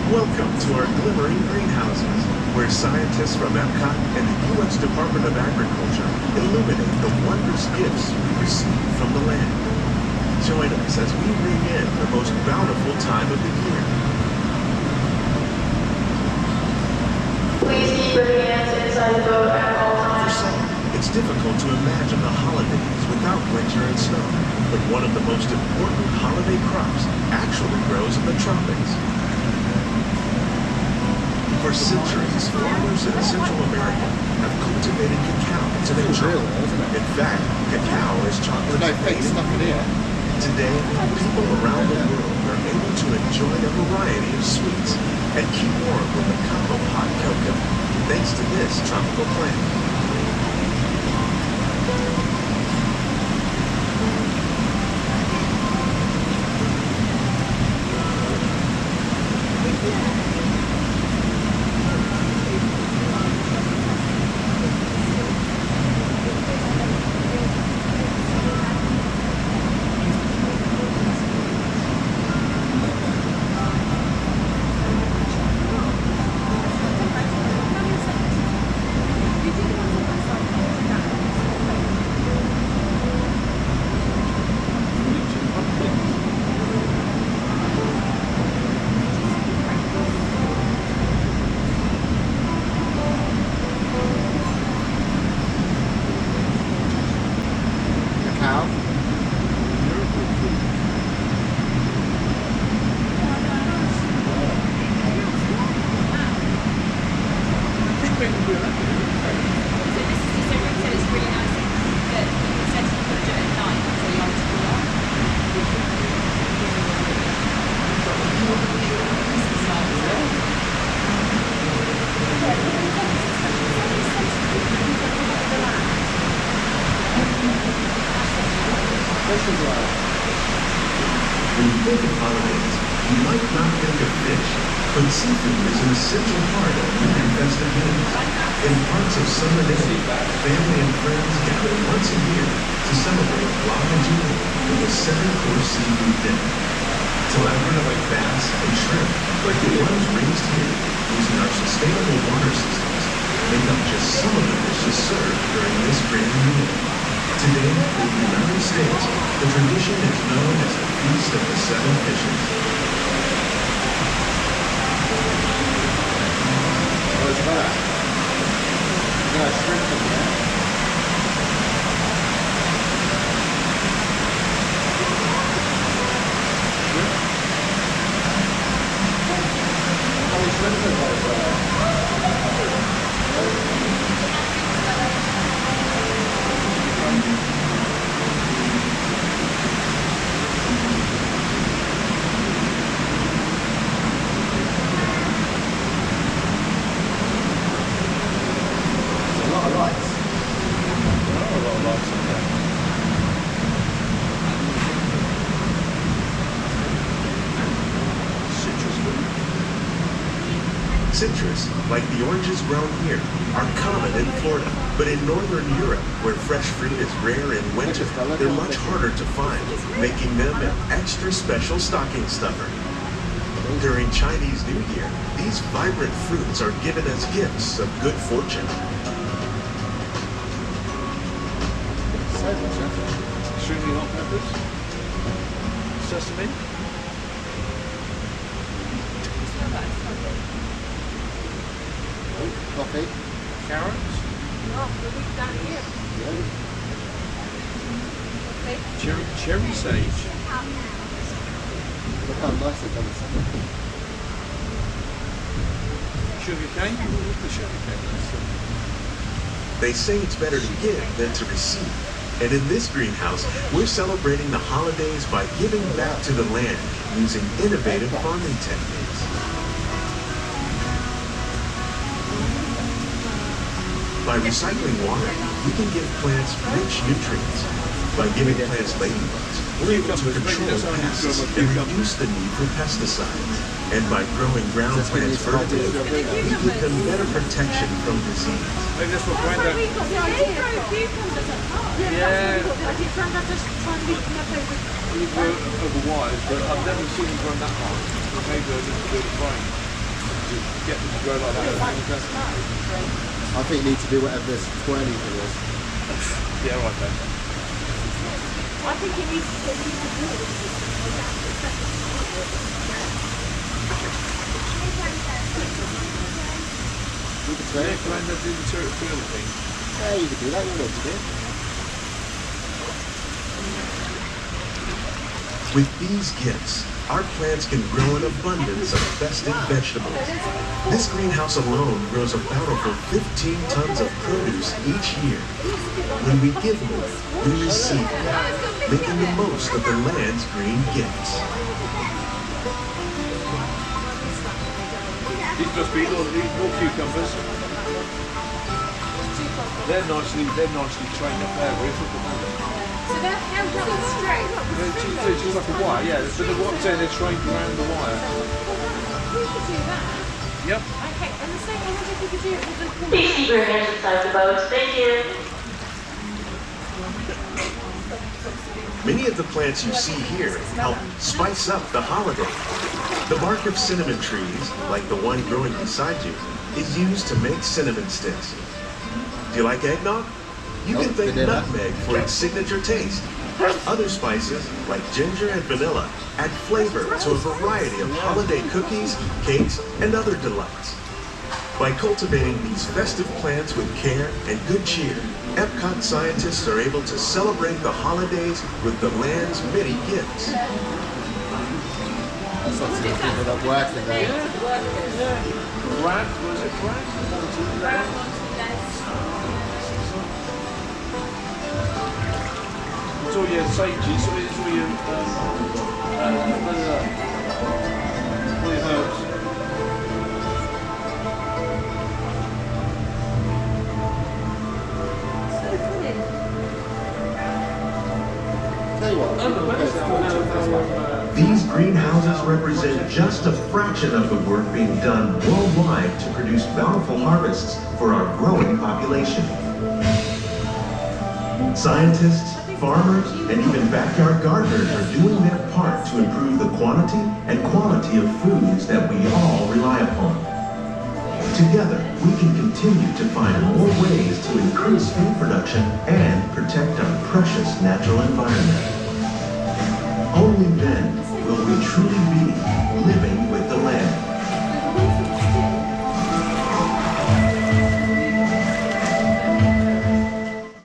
Welcome to our glimmering greenhouses, where scientists from EPCOT and the U.S. Department of Agriculture illuminate the wondrous gifts we receive from the land. Join us as we ring in the most bountiful time of the year. Please keep your hands inside the boat at all For times. some, it's difficult to imagine the holidays without winter and snow, but one of the most important holiday crops actually grows in the tropics. For centuries, farmers in Central America have cultivated cacao to make chocolate. In fact, cacao is chocolate's main ingredient. Today, people around the world are able to enjoy a variety of sweets and keep warm with a cup of hot cocoa, thanks to this tropical plant. When you think of holidays, you might not think of fish, but seafood is an essential part of weekend festivities. In parts of Southern Italy, family and friends gather once a year to celebrate voyage with a 7-course seafood dinner. Tilapia, bass, and shrimp, like the ones raised here using our sustainable water systems, make up just some of the dishes served during this grand meal. Today, in the United States, the tradition is known as the Feast of the Seven Fishes. What's that? You got shrimp in there. How many shrimp in there? Citrus, like the oranges grown here, are common in Florida, but in northern Europe, where fresh fruit is rare in winter, they're much harder to find, making them an extra special stocking stuffer. During Chinese New Year, these vibrant fruits are given as gifts of good fortune. Stringy hot peppers, sesame. Coffee. Carrots. No, the week down here. Yeah. Cherry sage. Look how nice they've done this. Sugar cane. The sugar cane. They say it's better to give than to receive. And in this greenhouse, we're celebrating the holidays by giving back to the land using innovative farming techniques. By recycling water, we can give plants rich nutrients. By giving plants ladybugs, we're able to control pests and reduce the need for pesticides. And by growing ground plants vertically, we give them better protection from disease. Maybe that's what Brenda... We got the idea. Yeah. We were over wires, but I've never seen them run that hard. Maybe I didn't do the frame. get them to grow like that. I think you need to do whatever this twirly thing is. Yeah, right then. I think it needs to be You can Yeah, turn it. can I do the turret twirl thing? Yeah, you can do that. You know what to do. With these gifts, our plants can grow an abundance of festive vegetables. This greenhouse alone grows a bountiful 15 tons of produce each year. When we give more, we receive more, making the most of the land's green gifts. These must be more cucumbers. They're nicely trained up there, Ruth. Look at them. So they're held up and straight. It's just like a wire, yeah. But what I'm saying, they're trained around the wire. We could do that. Yep. Okay, and the same, I wonder if we could do it with the Please keep your hands inside the boat. Thank you. Many of the plants you see here help spice up the holiday. The bark of cinnamon trees, like the one growing beside you, is used to make cinnamon sticks. Do you like eggnog? You can thank nutmeg for its signature taste. Other spices, like ginger and vanilla, add flavor to a variety of holiday cookies, cakes, and other delights. By cultivating these festive plants with care and good cheer, EPCOT scientists are able to celebrate the holidays with the land's many gifts. That's lots of people that work in there. Brad, was it Brad? It's all your sage, it's all your, all your herbs. Tell you what, These greenhouses represent just a fraction of the work being done worldwide to produce bountiful harvests for our growing population. Scientists, farmers, and even backyard gardeners are doing their part to improve the quantity and quality of foods that we all rely upon. Together, we can continue to find more ways to increase food production and protect our precious natural environment. Only then will we truly be